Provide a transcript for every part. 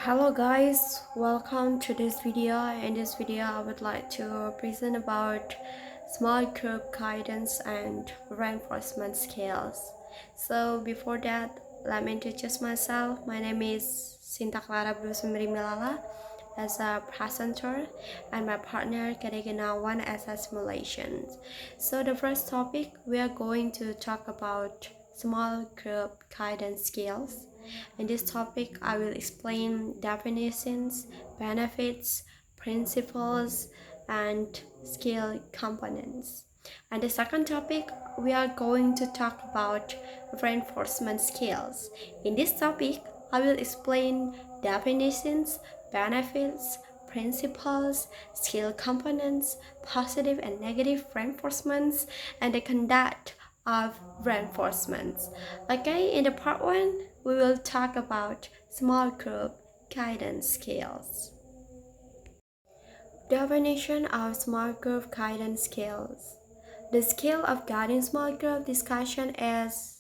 Hello guys, welcome to this video. In this video I would like to present about small group guidance and reinforcement skills. So before that, let me introduce myself. My name is Sinta Clara Sembiring as a presenter and my partner one as a simulation. So the first topic we are going to talk about small group guidance skills. In this topic, I will explain definitions, benefits, principles, and skill components. And the second topic, we are going to talk about reinforcement skills. In this topic, I will explain definitions, benefits, principles, skill components, positive and negative reinforcements, and the conduct of reinforcements. Okay, in the part 1, we will talk about small group guidance skills. Definition of small group guidance skills. The skill of guiding small group discussion is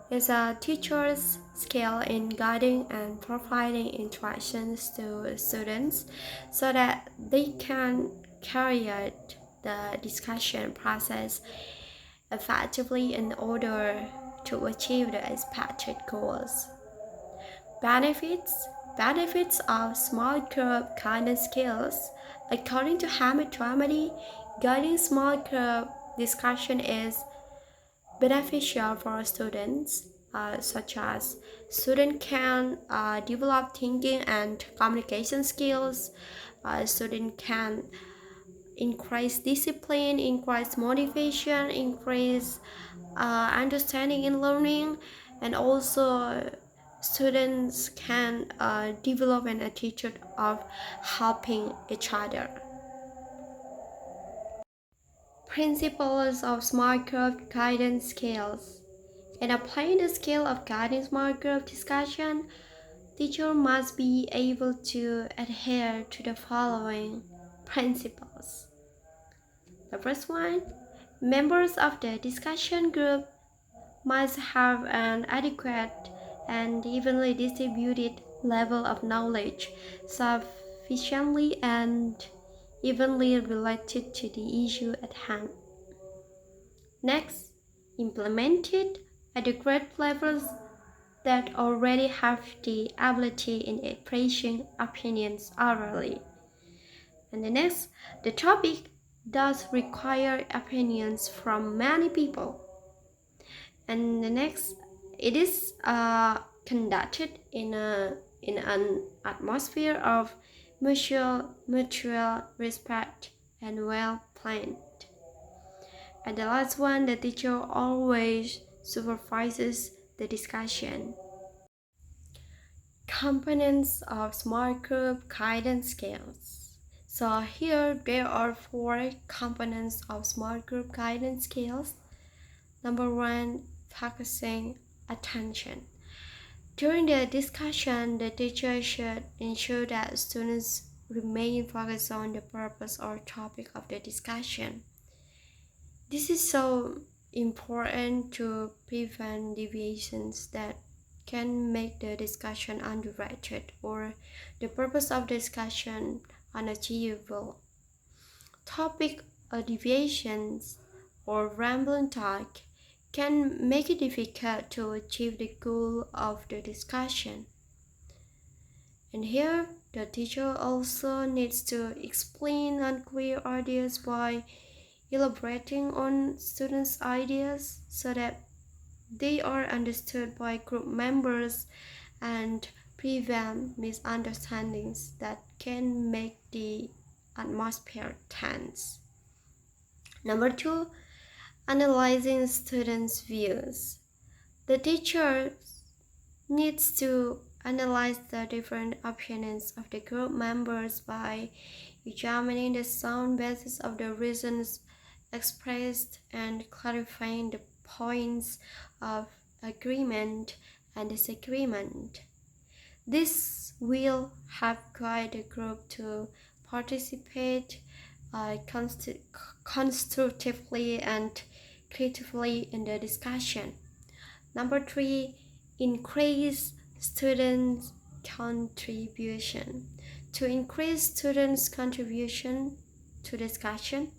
a teacher's skill in guiding and providing instructions to students so that they can carry out the discussion process effectively in order to achieve the expected goals. Benefits of small group guidance skills. According to Hamid Dramedy, guiding small group discussion is beneficial for students, such as students can develop thinking and communication skills. Students can increase discipline, increase motivation, increase understanding in learning, and also students can develop an attitude of helping each other. Principles of smart group guidance skills. In applying the skill of guiding smart group discussion, teacher must be able to adhere to the following principles. The first one, members of the discussion group must have an adequate and evenly distributed level of knowledge, sufficiently and evenly related to the issue at hand. Next, implemented adequate levels that already have the ability in expressing opinions orally. And the next, the topic does require opinions from many people. And the next, it is conducted in an atmosphere of mutual respect and well planned. And the last one, the teacher always supervises the discussion. Components of smart group guidance skills. So here there are 4 components of smart group guidance skills. Number 1, focusing attention. During the discussion, the teacher should ensure that students remain focused on the purpose or topic of the discussion. This is so important to prevent deviations that can make the discussion undirected or the purpose of the discussion unachievable. Topic deviations or rambling talk can make it difficult to achieve the goal of the discussion. And here, the teacher also needs to explain unclear ideas by elaborating on students' ideas so that they are understood by group members and prevent misunderstandings that can make the atmosphere tense. Number 2, analyzing students' views. The teacher needs to analyze the different opinions of the group members by examining the sound basis of the reasons expressed and clarifying the points of agreement and disagreement. This will help guide the group to participate constructively and creatively in the discussion. Number 3, increase students' contribution. To increase students' contribution to discussion,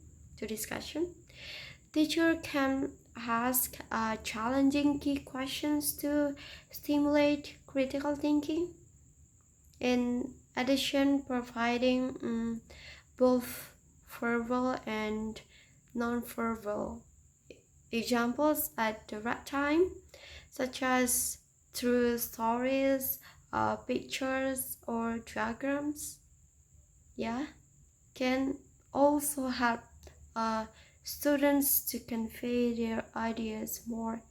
teacher can ask challenging key questions to stimulate critical thinking. In addition, providing both verbal and non-verbal examples at the right time, such as through stories, pictures, or diagrams, can also help uh, students to convey their ideas more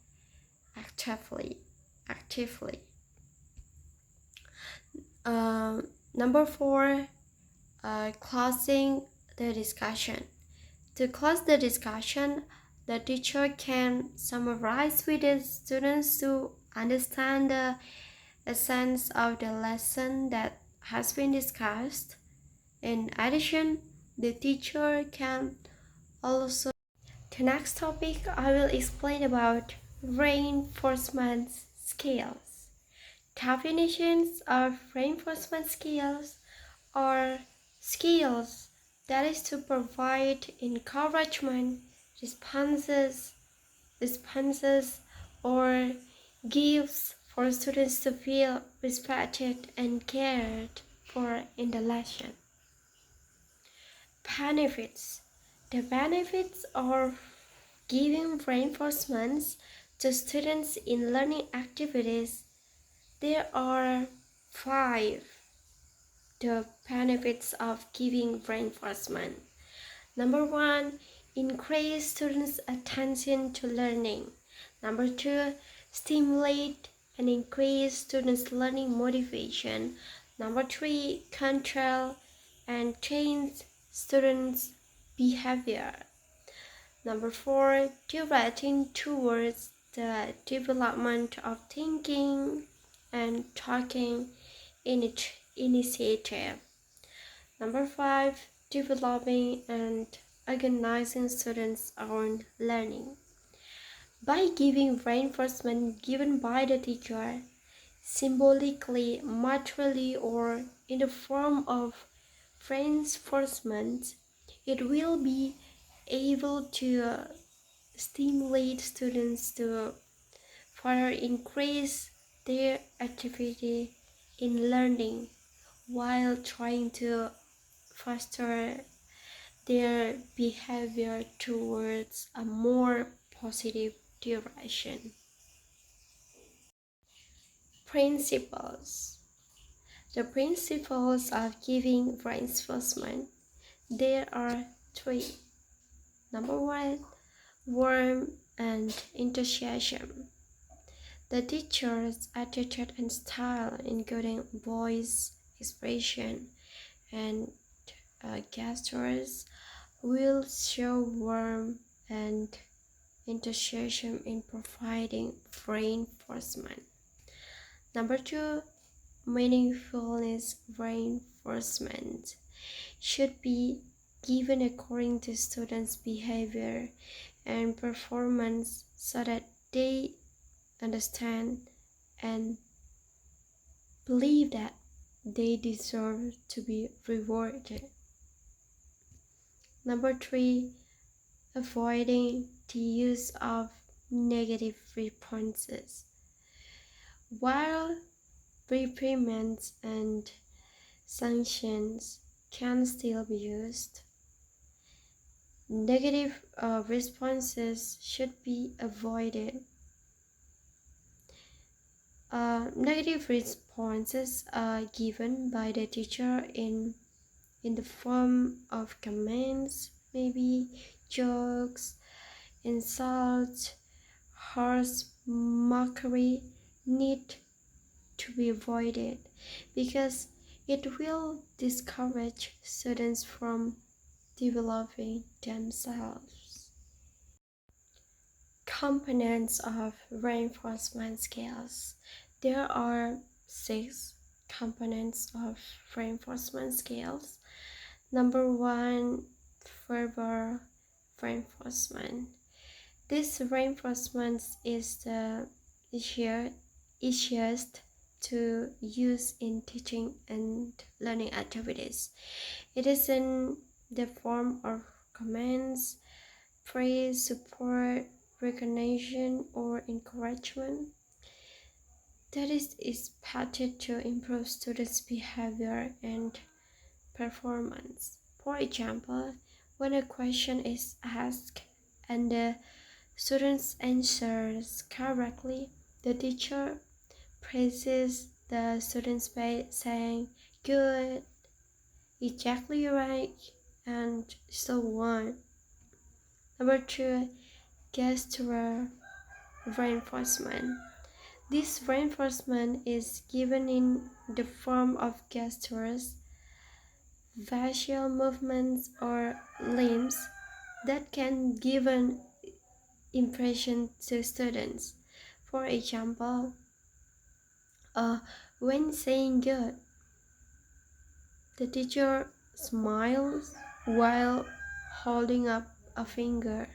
actively. Uh, Number 4, closing the discussion. To close the discussion, the teacher can summarize with the students to understand the essence of the lesson that has been discussed. In addition, the teacher can also. The next topic I will explain about reinforcement skills. Definitions of reinforcement skills are skills that is to provide encouragement, responses, or gifts for students to feel respected and cared for in the lesson. Benefits. The benefits of giving reinforcements to students in learning activities. There are 5. The benefits of giving reinforcement. Number 1, increase students' attention to learning. Number 2, stimulate and increase students' learning motivation. Number 3, control and change students' behavior. Number 4, directing towards the development of thinking and talking initiative. Number 5, developing and organizing students' own learning. By giving reinforcement given by the teacher, symbolically, materially, or in the form of reinforcement, it will be able to stimulate students to further increase their activity in learning while trying to foster their behavior towards a more positive direction. Principles. The principles of giving reinforcement. There are 3. Number 1, warmth and enthusiasm. The teacher's attitude and style, including voice, expression, and gestures, will show warmth and enthusiasm in providing reinforcement. Number 2, meaningfulness reinforcement should be given according to students' behavior and performance so that they understand and believe that they deserve to be rewarded. Number 3, avoiding the use of negative responses. While reprimands and sanctions can still be used, negative responses should be avoided. Negative responses are given by the teacher in the form of comments, maybe jokes, insults, harsh mockery, need to be avoided because it will discourage students from developing themselves. Components of reinforcement skills. There are 6 components of reinforcement skills. Number 1, verbal reinforcement. This reinforcement is the easiest to use in teaching and learning activities. It is in the form of commands, praise, support, recognition, or encouragement that is expected to improve students' behavior and performance. For example, when a question is asked and the student answers correctly, the teacher praises the students by saying, "Good, exactly right," and so on. Number two, gestural reinforcement. This reinforcement is given in the form of gestures, facial movements, or limbs that can give an impression to students. For example, when saying good, the teacher smiles while holding up a finger.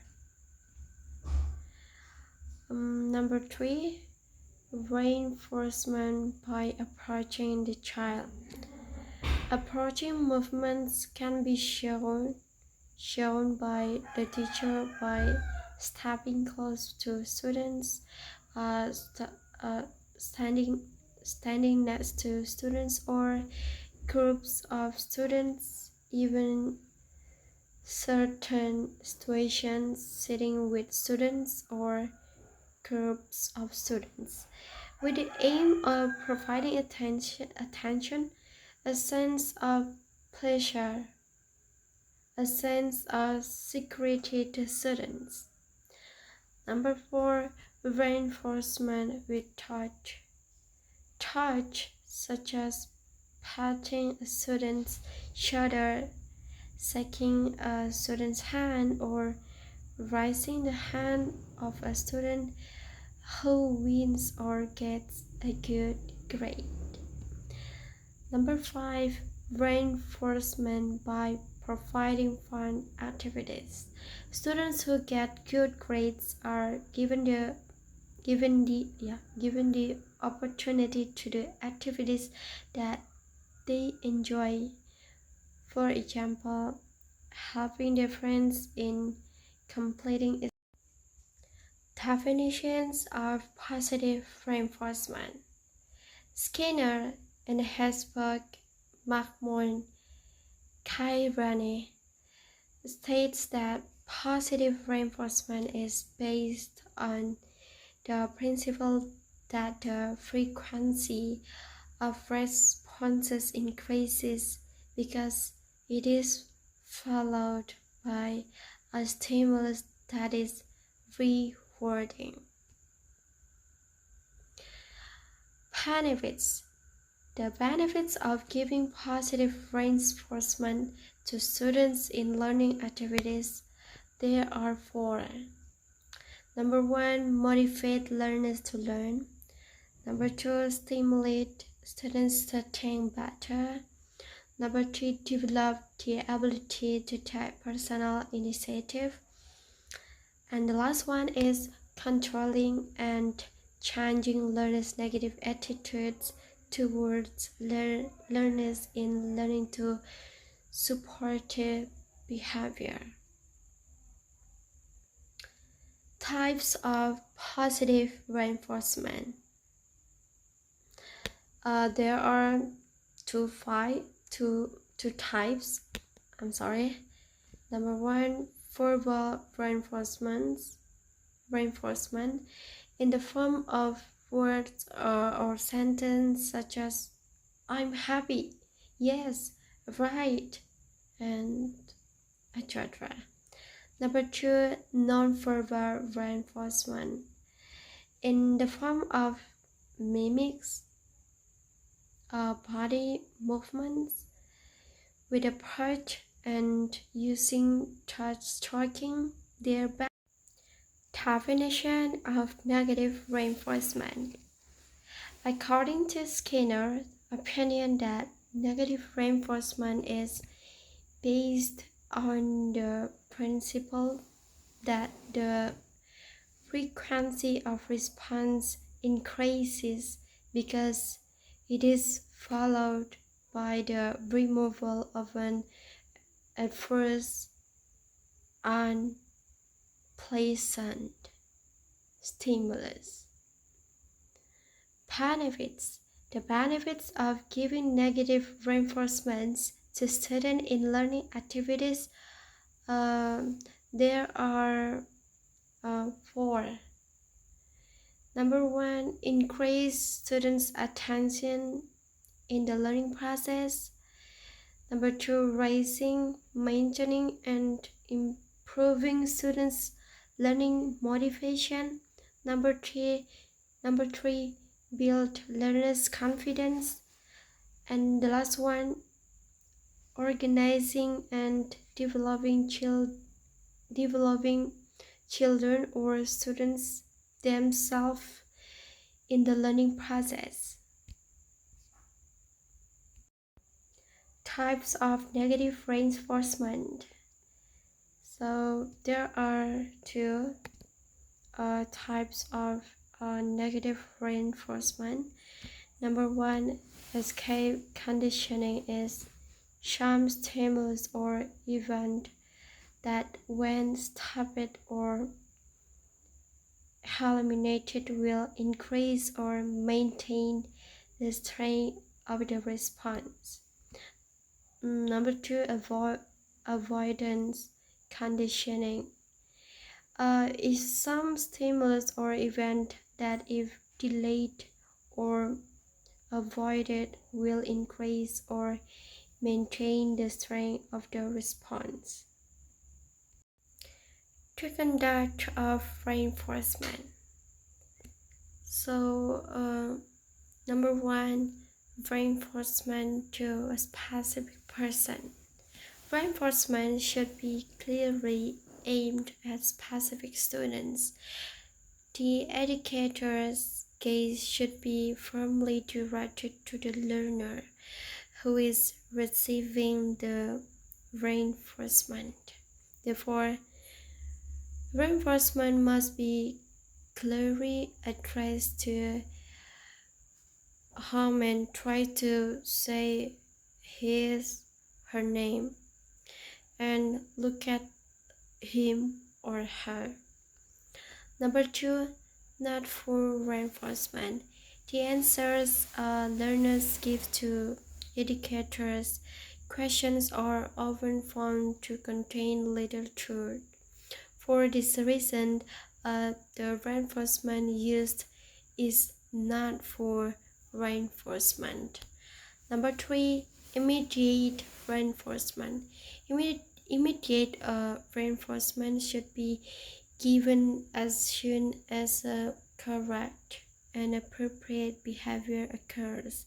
Number three, reinforcement by approaching the child. Approaching movements can be shown by the teacher by stepping close to students, uh, st- uh, standing next to students or groups of students, even certain situations sitting with students or groups of students, with the aim of providing attention, a sense of pleasure, a sense of security to students. Number four, reinforcement with touch. Touch, such as patting a student's shoulder, shaking a student's hand, or raising the hand of a student who wins or gets a good grade. Number five, reinforcement by providing fun activities. Students who get good grades are given the opportunity to do activities that they enjoy. For example, helping their friends in completing its definitions of positive reinforcement. Skinner and Hesburgh McMahon Kairani states that positive reinforcement is based on the principle that the frequency of responses increases because it is followed by a stimulus that is rewarding. Benefits. The benefits of giving positive reinforcement to students in learning activities, there are four. Number one, motivate learners to learn. Number two, stimulate students to think better. Number three, develop the ability to take personal initiative. And the last one is controlling and changing learners' negative attitudes towards learners in learning to supportive behavior. Types of positive reinforcement. There are two types. Number one, verbal reinforcement in the form of words or sentence such as "I'm happy," "Yes," "Right," and etc. Number two, non-verbal reinforcement in the form of mimics, body movements with a part and using touch striking their back. Definition of negative reinforcement. According to Skinner's opinion that negative reinforcement is based on the principle that the frequency of response increases because It is followed by the removal of an adverse unpleasant stimulus. Benefits. The benefits of giving negative reinforcements to students in learning activities, there are four. Number one, increase students' attention in the learning process. Number two, raising, maintaining, and improving students' learning motivation. Number three, build learners' confidence. And the last one, organizing and developing children or students themselves in the learning process. Types of negative reinforcement. So there are two types of negative reinforcement. Number one, escape conditioning is some stimulus or event that when stopped or eliminated will increase or maintain the strength of the response. Number two, avoidance conditioning is some stimulus or event that if delayed or avoided will increase or maintain the strength of the response. To conduct of reinforcement. So, number one, reinforcement to a specific person. Reinforcement should be clearly aimed at specific students. The educator's gaze should be firmly directed to the learner who is receiving the reinforcement. Therefore, reinforcement must be clearly addressed to him and try to say his her name and look at him or her. Number two, not full reinforcement. The answers learners give to educators' questions are often found to contain little truth. For this reason, the reinforcement used is not for reinforcement. Number three, immediate reinforcement. Immediate reinforcement should be given as soon as a correct and appropriate behavior occurs.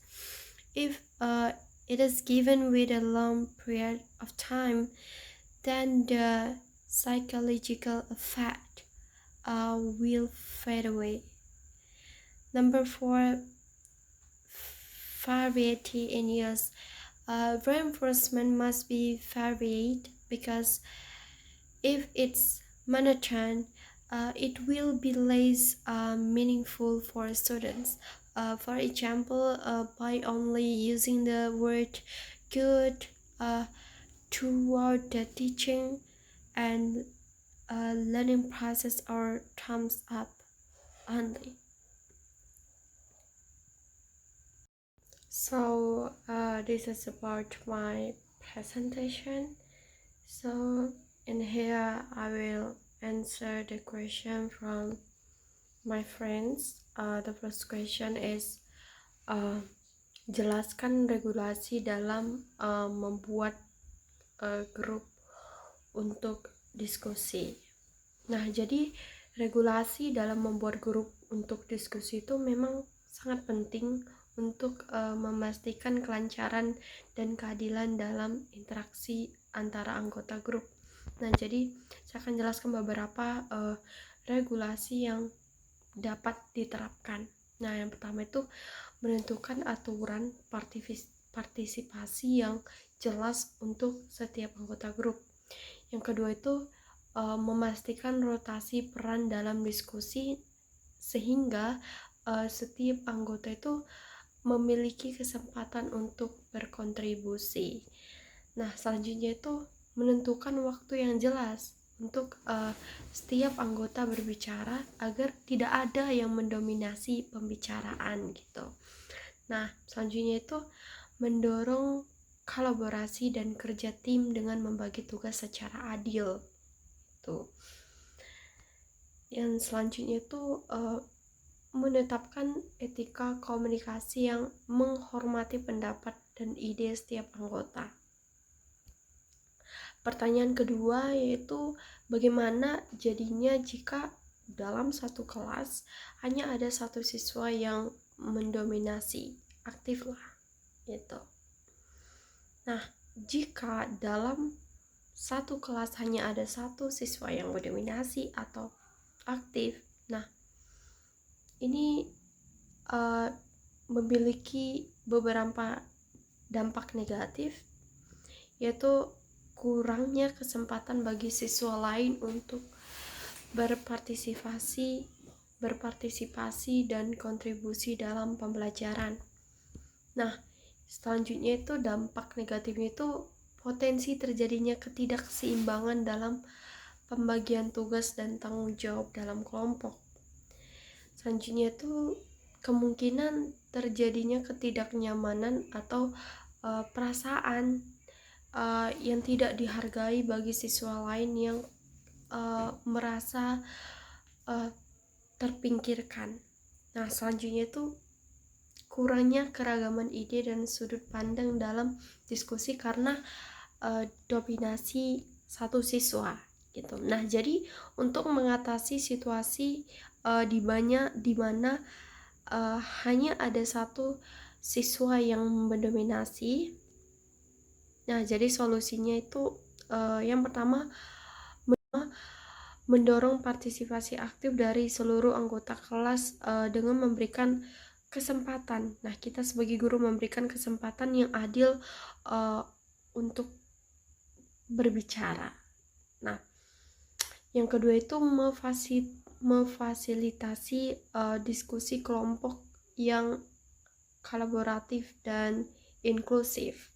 If it is given with a long period of time, then the psychological effect will fade away. Number four, variety in use. Reinforcement must be varied because if it's monotone, it will be less meaningful for students. For example, by only using the word good throughout the teaching and learning process or thumbs up only. So this is about my presentation. So in here I will answer the question from my friends. The first question is jelaskan regulasi dalam membuat grup untuk diskusi. Nah, jadi regulasi dalam membuat grup untuk diskusi itu memang sangat penting untuk memastikan kelancaran dan keadilan dalam interaksi antara anggota grup. Nah, jadi saya akan jelaskan beberapa regulasi yang dapat diterapkan. Nah, yang pertama itu menentukan aturan partisipasi yang jelas untuk setiap anggota grup. Yang kedua itu memastikan rotasi peran dalam diskusi sehingga setiap anggota itu memiliki kesempatan untuk berkontribusi. Nah, selanjutnya itu menentukan waktu yang jelas untuk setiap anggota berbicara agar tidak ada yang mendominasi pembicaraan gitu. Nah, selanjutnya itu mendorong kolaborasi dan kerja tim dengan membagi tugas secara adil. Tuh. Yang selanjutnya itu menetapkan etika komunikasi yang menghormati pendapat dan ide setiap anggota. Pertanyaan kedua yaitu bagaimana jadinya jika dalam satu kelas hanya ada satu siswa yang mendominasi, aktif lah gitu. Nah, jika dalam satu kelas hanya ada satu siswa yang mendominasi atau aktif, nah ini memiliki beberapa dampak negatif, yaitu kurangnya kesempatan bagi siswa lain untuk berpartisipasi dan kontribusi dalam pembelajaran. Nah, selanjutnya itu dampak negatifnya itu potensi terjadinya ketidakseimbangan dalam pembagian tugas dan tanggung jawab dalam kelompok. Selanjutnya itu kemungkinan terjadinya ketidaknyamanan atau perasaan yang tidak dihargai bagi siswa lain yang merasa terpinggirkan. Nah, selanjutnya itu kurangnya keragaman ide dan sudut pandang dalam diskusi karena dominasi satu siswa gitu. Nah, jadi untuk mengatasi situasi di mana hanya ada satu siswa yang mendominasi. Nah, jadi solusinya itu yang pertama mendorong partisipasi aktif dari seluruh anggota kelas dengan memberikan kesempatan. Nah, kita sebagai guru memberikan kesempatan yang adil untuk berbicara. Nah, yang kedua itu memfasilitasi diskusi kelompok yang kolaboratif dan inklusif.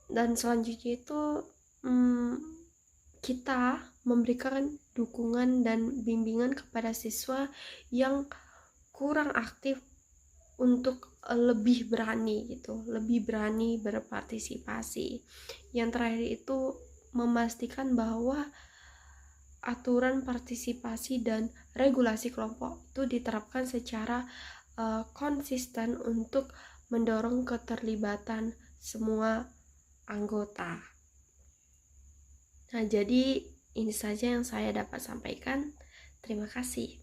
Dan selanjutnya itu kita memberikan dukungan dan bimbingan kepada siswa yang kurang aktif untuk lebih berani berpartisipasi. Yang terakhir itu memastikan bahwa aturan partisipasi dan regulasi kelompok itu diterapkan secara konsisten untuk mendorong keterlibatan semua anggota. Nah, jadi ini saja yang saya dapat sampaikan. Terima kasih.